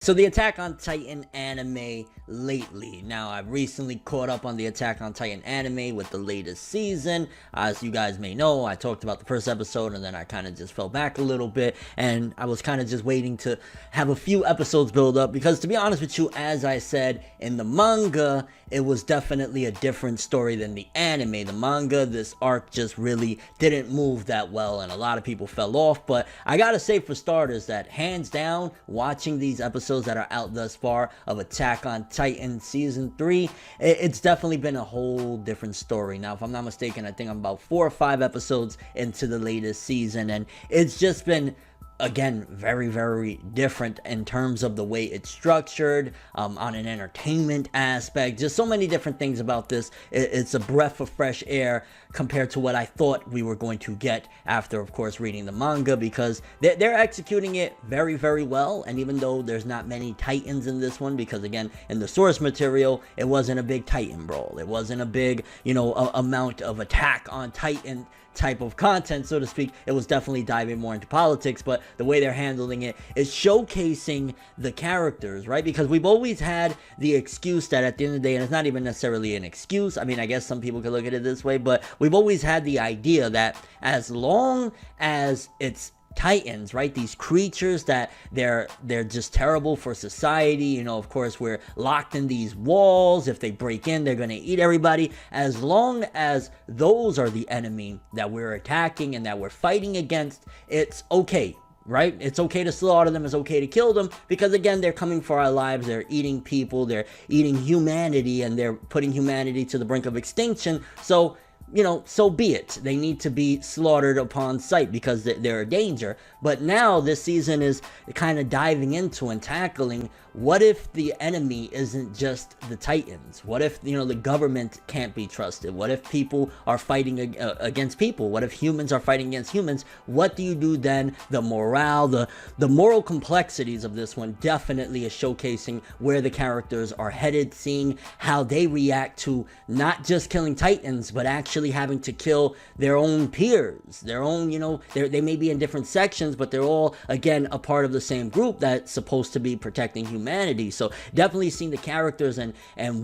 So the Attack on Titan anime lately. Now, I've recently caught up on the Attack on Titan anime with the latest season. As you guys may know, I talked about the first episode and then I kind of just fell back a little bit, and I was kind of just waiting to have a few episodes build up because, to be honest with you, as I said, in the manga, it was definitely a different story than the anime. The manga, this arc just really didn't move that well and a lot of people fell off, but I gotta say, for starters, that hands down, watching these episodes that are out thus far of Attack on Titan Season 3, it's definitely been a whole different story. Now, if I'm not mistaken, I think I'm about 4 or 5 episodes into the latest season, and it's just been, again, very, very different in terms of the way it's structured, on an entertainment aspect. Just so many different things about this. It's a breath of fresh air compared to what I thought we were going to get after, of course, reading the manga, because they're executing it very, very well. And even though there's not many Titans in this one, because again, in the source material, it wasn't a big Titan brawl. It wasn't a big, amount of attack on Titan type of content, so to speak. It was definitely diving more into politics, but the way they're handling it is showcasing the characters, right? Because we've always had the excuse that at the end of the day, and it's not even necessarily an excuse, I mean, I guess some people could look at it this way, but we've always had the idea that as long as it's Titans, right, these creatures that they're just terrible for society, of course, we're locked in these walls. If they break in, they're going to eat everybody. As long as those are the enemy that we're attacking and that we're fighting against, it's okay, right? It's okay to slaughter them. It's okay to kill them, because again, they're coming for our lives. They're eating people, they're eating humanity, and they're putting humanity to the brink of extinction. So so be it. They need to be slaughtered upon sight because they're a danger. But now this season is kind of diving into and tackling, what if the enemy isn't just the Titans? What if, the government can't be trusted? What if people are fighting against people? What if humans are fighting against humans? What do you do then? The morale, the moral complexities of this one definitely is showcasing where the characters are headed, seeing how they react to not just killing Titans, but actually having to kill their own peers, their own, they may be in different sections, but they're all, again, a part of the same group that's supposed to be protecting humanity. So definitely seeing the characters and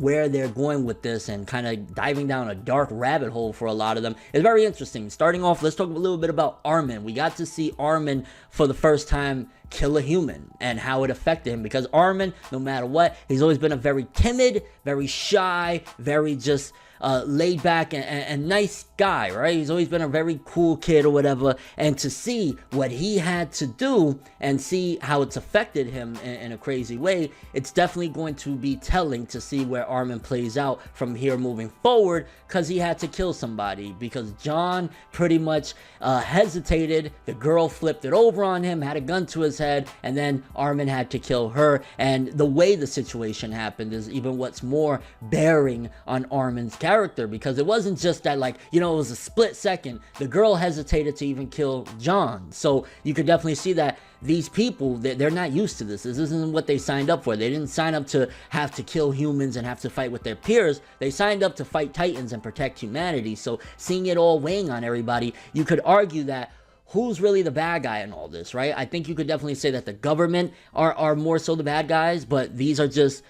where they're going with this, and kind of diving down a dark rabbit hole for a lot of them is very interesting. Starting off, let's talk a little bit about Armin. We got to see Armin for the first time kill a human and how it affected him, because Armin, no matter what, he's always been a very timid, very shy, very just laid back and nice guy, right? He's always been a very cool kid or whatever, and to see what he had to do and see how it's affected him in a crazy way, it's definitely going to be telling to see where Armin plays out from here moving forward, because he had to kill somebody, because John pretty much hesitated, the girl flipped it over on him, had a gun to his head, and then Armin had to kill her. And the way the situation happened is even what's more bearing on Armin's character, because it wasn't just that, it was a split second. The girl hesitated to even kill John. So you could definitely see that these people, they're not used to this. This isn't what they signed up for. They didn't sign up to have to kill humans and have to fight with their peers. They signed up to fight Titans and protect humanity. So seeing it all weighing on everybody, you could argue that who's really the bad guy in all this, right? I think you could definitely say that the government are more so the bad guys, but these are just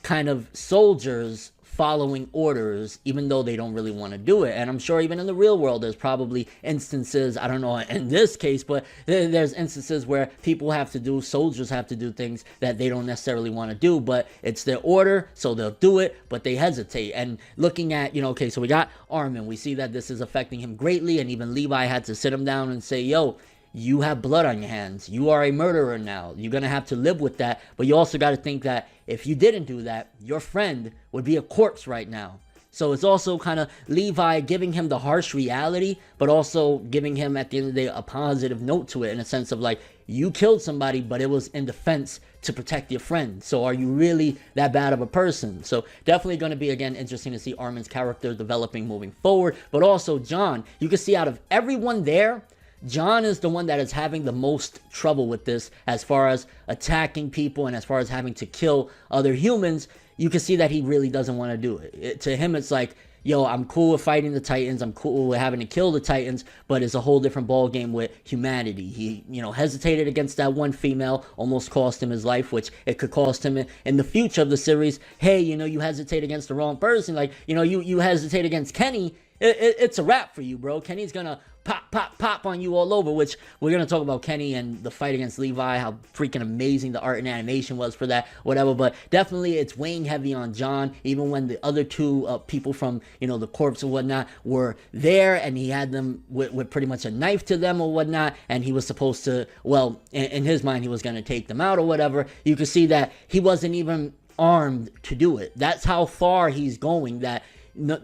kind of soldiers following orders, even though they don't really want to do it. And I'm sure even in the real world, there's probably instances, I don't know in this case, but there's instances where soldiers have to do things that they don't necessarily want to do, but it's their order, so they'll do it, but they hesitate. And looking at, okay, so we got Armin, we see that this is affecting him greatly, and even Levi had to sit him down and say, yo, you have blood on your hands. You are a murderer now. You're going to have to live with that. But you also got to think that if you didn't do that, your friend would be a corpse right now. So it's also kind of Levi giving him the harsh reality, but also giving him, at the end of the day, a positive note to it, in a sense of you killed somebody, but it was in defense to protect your friend. So are you really that bad of a person? So definitely going to be, again, interesting to see Armin's character developing moving forward. But also John, you can see out of everyone there, John is the one that is having the most trouble with this, as far as attacking people and as far as having to kill other humans. You can see that he really doesn't want to do it. To him, it's like, yo, I'm cool with fighting the Titans, I'm cool with having to kill the Titans, but it's a whole different ball game with humanity. He, hesitated against that one female, almost cost him his life, which it could cost him in the future of the series. Hey, you hesitate against the wrong person, like, you hesitate against Kenny, it's a wrap for you, bro. Kenny's gonna pop on you all over, which we're gonna talk about Kenny and the fight against Levi, how freaking amazing the art and animation was for that, whatever. But definitely it's weighing heavy on John, even when the other two people from the corpse or whatnot were there, and he had them with pretty much a knife to them or whatnot, and he was supposed to, well, in his mind, he was gonna take them out or whatever. You could see that he wasn't even armed to do it. That's how far he's going, that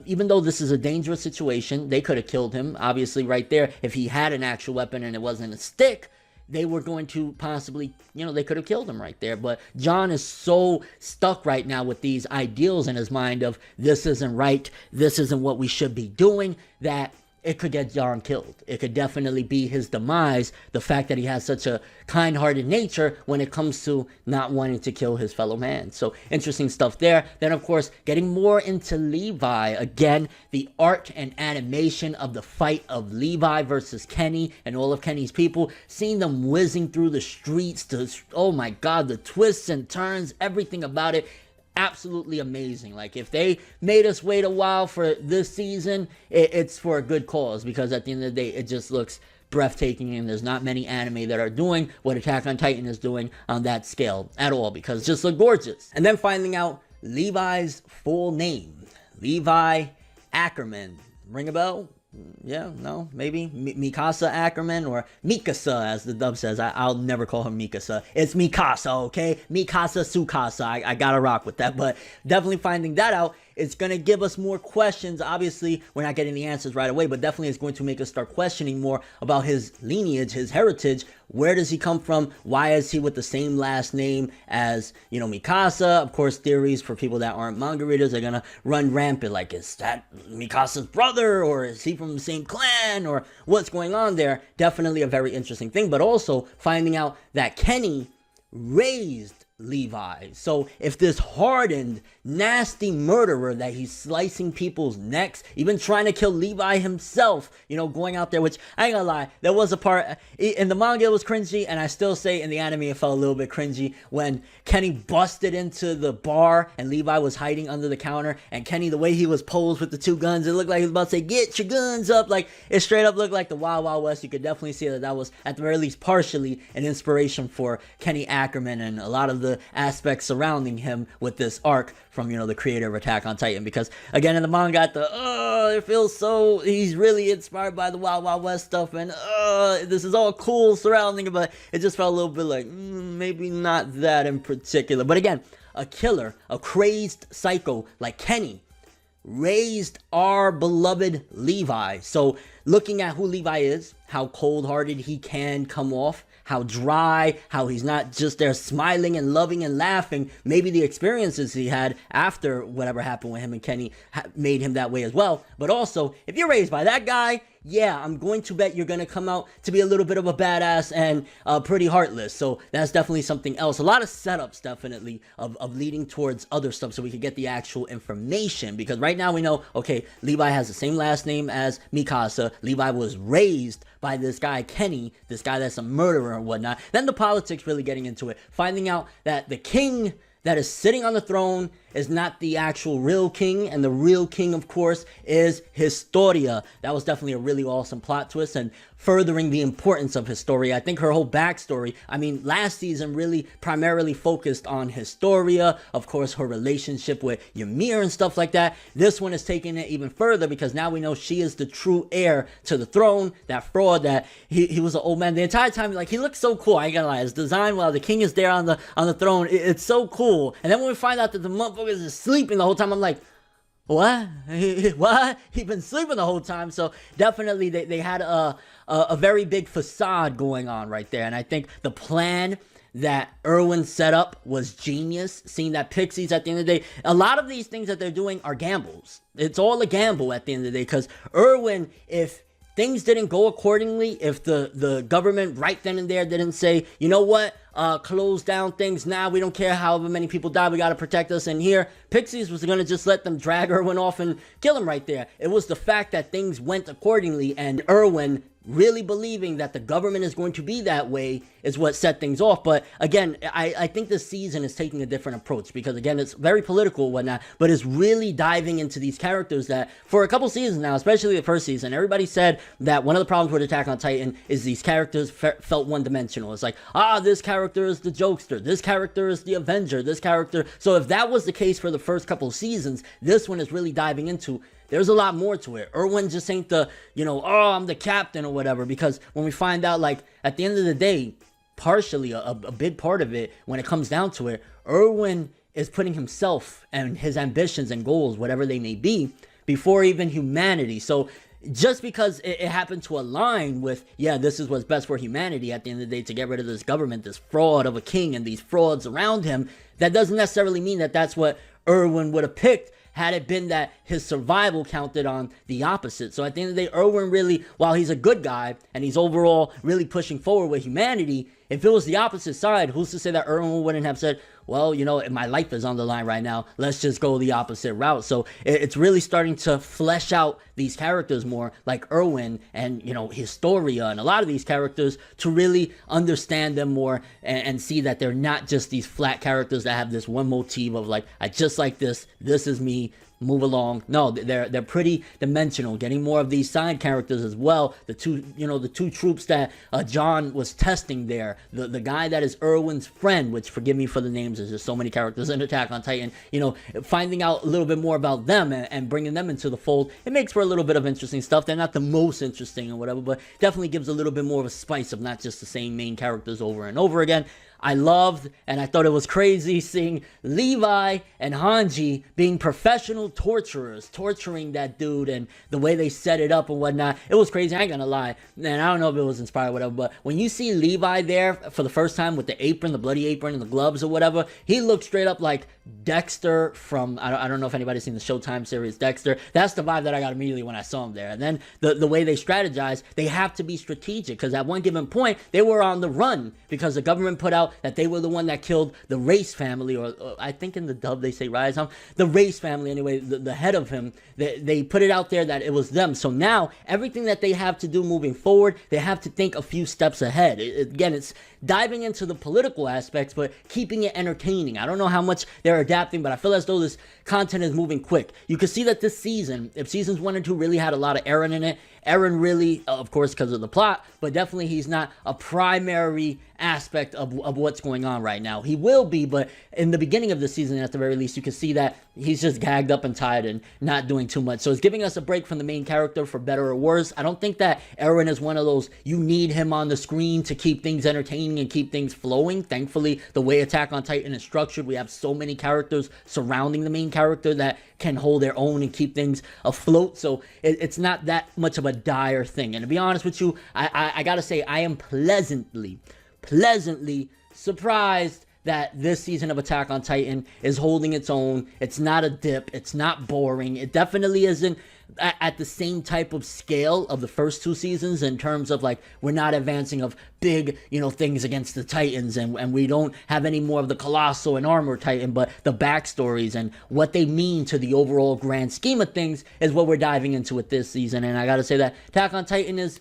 even though this is a dangerous situation, they could have killed him, obviously, right there. If he had an actual weapon and it wasn't a stick, they were going to possibly, they could have killed him right there. But John is so stuck right now with these ideals in his mind of this isn't right, this isn't what we should be doing, that it could get John killed. It could definitely be his demise, the fact that he has such a kind-hearted nature when it comes to not wanting to kill his fellow man. So interesting stuff there. Then, of course, getting more into Levi. Again, the art and animation of the fight of Levi versus Kenny and all of Kenny's people. Seeing them whizzing through the streets, oh my God, the twists and turns, everything about it. Absolutely amazing. Like, if they made us wait a while for this season, it's for a good cause, because at the end of the day, it just looks breathtaking, and there's not many anime that are doing what Attack on Titan is doing on that scale at all, because it just look gorgeous. And then finding out Levi's full name, Levi Ackerman. Ring a bell? Yeah, no, maybe Mikasa Ackerman, or Mikasa as the dub says. I'll never call her Mikasa. It's Mikasa, okay? Mikasa Tsukasa. I gotta rock with that, but definitely finding that out, it's gonna give us more questions. Obviously, we're not getting the answers right away, but definitely it's going to make us start questioning more about his lineage, his heritage. Where does he come from? Why is he with the same last name as, Mikasa? Of course, theories for people that aren't manga readers are gonna run rampant. Like, is that Mikasa's brother? Or is he from the same clan? Or what's going on there? Definitely a very interesting thing. But also finding out that Kenny raised Levi. So if this hardened, nasty murderer that he's slicing people's necks, even trying to kill Levi himself, going out there, which I ain't gonna lie, there was a part in the manga it was cringy, and I still say in the anime it felt a little bit cringy when Kenny busted into the bar and Levi was hiding under the counter, and Kenny, the way he was posed with the two guns, it looked like he was about to say, "Get your guns up." Like, it straight up looked like the Wild Wild West. You could definitely see that was, at the very least, partially an inspiration for Kenny Ackerman and a lot of the aspects surrounding him with this arc from, the creator of Attack on Titan. Because, again, in the manga, it feels so, he's really inspired by the Wild Wild West stuff, and this is all cool surrounding it, but it just felt a little bit like, maybe not that in particular. But again, a killer, a crazed psycho like Kenny raised our beloved Levi. So looking at who Levi is, how cold-hearted he can come off, how dry, how he's not just there smiling and loving and laughing. Maybe the experiences he had after whatever happened with him and Kenny made him that way as well. But also, if you're raised by that guy, yeah, I'm going to bet you're going to come out to be a little bit of a badass and pretty heartless. So that's definitely something else. A lot of setups, definitely, of leading towards other stuff so we could get the actual information. Because right now we know, okay, Levi has the same last name as Mikasa. Levi was raised by this guy, Kenny, this guy that's a murderer and whatnot. Then the politics really getting into it. Finding out that the king that is sitting on the throne is not the actual real king, and the real king, of course, is Historia. That was definitely a really awesome plot twist, and furthering the importance of Historia. I think her whole backstory, last season really primarily focused on Historia, of course, her relationship with Ymir and stuff like that. This one is taking it even further, because now we know she is the true heir to the throne. That fraud, that he was an old man the entire time. Like, he looks so cool. I ain't gonna lie, his design while the king is there on the throne, it's so cool. And then when we find out that the motherfucker is sleeping the whole time, I'm like, what? What? He's been sleeping the whole time. So definitely they had a very big facade going on right there. And I think the plan that Erwin set up was genius. Seeing that Pixies, at the end of the day, a lot of these things that they're doing are gambles. It's all a gamble at the end of the day, because Erwin, if things didn't go accordingly, if the government right then and there didn't say, you know what, close down things now, we don't care however many people die, we gotta protect us in here, Pixies was gonna just let them drag Erwin off and kill him right there. It was the fact that things went accordingly, and Erwin really believing that the government is going to be that way is what set things off. But again, I think this season is taking a different approach, because again, it's very political and whatnot, but it's really diving into these characters that for a couple seasons now, especially the first season, everybody said that one of the problems with Attack on Titan is these characters felt one-dimensional. It's like, this character is the jokester, this character is the Avenger, this character. So if that was the case for the first couple of seasons, this one is really diving into, there's a lot more to it. Erwin just ain't the, I'm the captain or whatever, because when we find out, like, at the end of the day, partially, a big part of it, when it comes down to it, Erwin is putting himself and his ambitions and goals, whatever they may be, before even humanity. So just because it happened to align with, this is what's best for humanity at the end of the day, to get rid of this government, this fraud of a king and these frauds around him, that doesn't necessarily mean that that's what Erwin would have picked, had it been that his survival counted on the opposite. So at the end of the day, Erwin really, while he's a good guy and he's overall really pushing forward with humanity, if it was the opposite side, who's to say that Erwin wouldn't have said, well, my life is on the line right now, let's just go the opposite route. So it's really starting to flesh out these characters more, like Erwin and, Historia and a lot of these characters, to really understand them more and see that they're not just these flat characters that have this one motif of like, I just like this is me, move along. No, they're pretty dimensional, getting more of these side characters as well. The two troops that John was testing there, the guy that is Erwin's friend, which, forgive me for the names, there's just so many characters in Attack on Titan, finding out a little bit more about them and bringing them into the fold, it makes for a little bit of interesting stuff. They're not the most interesting or whatever, but definitely gives a little bit more of a spice of not just the same main characters over and over again. I loved, and I thought it was crazy seeing Levi and Hanji being professional torturers, torturing that dude, and the way they set it up and whatnot. It was crazy, I ain't gonna lie. And I don't know if it was inspired or whatever, but when you see Levi there for the first time with the apron, the bloody apron and the gloves or whatever, he looked straight up like Dexter from, I don't know if anybody's seen the Showtime series Dexter. That's the vibe that I got immediately when I saw him there. And then the way they strategize, they have to be strategic, because at one given point, they were on the run because the government put out that they were the one that killed the Race family, or I think in the dub they say Rise, the Race family anyway, the head of him, they put it out there that it was them. So now, everything that they have to do moving forward, they have to think a few steps ahead. Again, it's diving into the political aspects, but keeping it entertaining. I don't know how much they're adapting, but I feel as though this content is moving quick. You can see that this season, if seasons 1 and 2 really had a lot of Eren in it, Eren really, of course, because of the plot, but definitely he's not a primary aspect of what's going on right now. He will be, but in the beginning of the season, at the very least, you can see that he's just gagged up and tired and not doing too much. So it's giving us a break from the main character, for better or worse. I don't think that Eren is one of those, you need him on the screen to keep things entertaining and keep things flowing. Thankfully, the way Attack on Titan is structured, we have so many characters surrounding the main character that can hold their own and keep things afloat. So it's not that much of a dire thing. And to be honest with you, I gotta say, I am pleasantly surprised that this season of Attack on Titan is holding its own. It's not a dip. It's not boring. It definitely isn't at the same type of scale of the first 2 seasons, in terms of, like, we're not advancing of big, things against the Titans, and we don't have any more of the Colossal and Armor Titan, but the backstories and what they mean to the overall grand scheme of things is what we're diving into with this season. And I gotta say that Attack on Titan is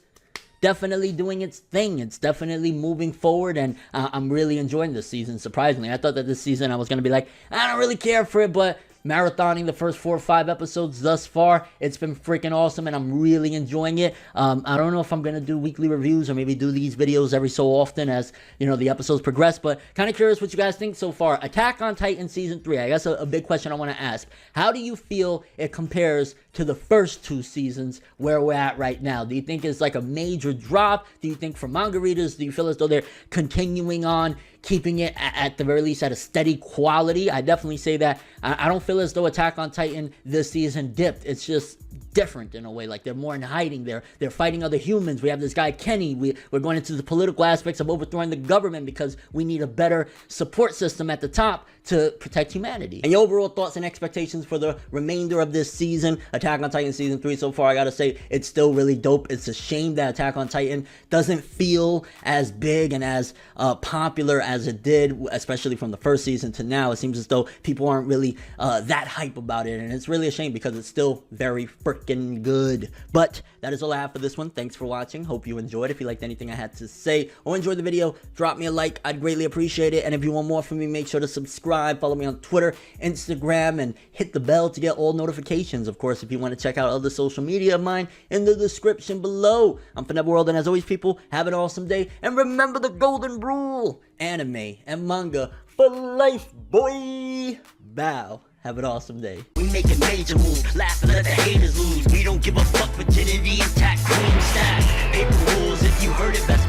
definitely doing its thing. It's definitely moving forward, and I'm really enjoying this season, surprisingly. I thought that this season I was going to be like, I don't really care for it, but marathoning the first 4 or 5 episodes thus far, it's been freaking awesome, and I'm really enjoying it. I don't know if I'm gonna do weekly reviews or maybe do these videos every so often as the episodes progress, but kind of curious what you guys think so far. Attack on Titan season 3, I guess a big question I want to ask: how do you feel it compares to the first 2 seasons where we're at right now? Do you think it's like a major drop? Do you think, for manga readers, do you feel as though they're continuing on keeping it at the very least at a steady quality. I definitely say that. I don't feel as though Attack on Titan this season dipped. It's just different in a way. Like, they're more in hiding. They're fighting other humans. We have this guy Kenny. We're going into the political aspects of overthrowing the government because we need a better support system at the top to protect humanity. And your overall thoughts and expectations for the remainder of this season, Attack on Titan season 3 so far, I gotta say, it's still really dope. It's a shame that Attack on Titan doesn't feel as big and as popular as it did, especially from the first season to now. It seems as though people aren't really that hype about it, and it's really a shame because it's still very freaking good. But that is all I have for this one. Thanks for watching. Hope you enjoyed. If you liked anything I had to say or enjoyed the video, drop me a like. I'd greatly appreciate it. And if you want more from me, make sure to subscribe, follow me on Twitter, Instagram, and hit the bell to get all notifications. Of course, if you want to check out other social media of mine, in the description below. I'm ForneverWorld, and as always, people, have an awesome day. And remember the golden rule: anime and manga for life, boy. Bow. Have an awesome day. We making major moves, laugh and let the haters lose. We don't give a fuck, virginity intact, queen stack. Paper rules, if you heard it, best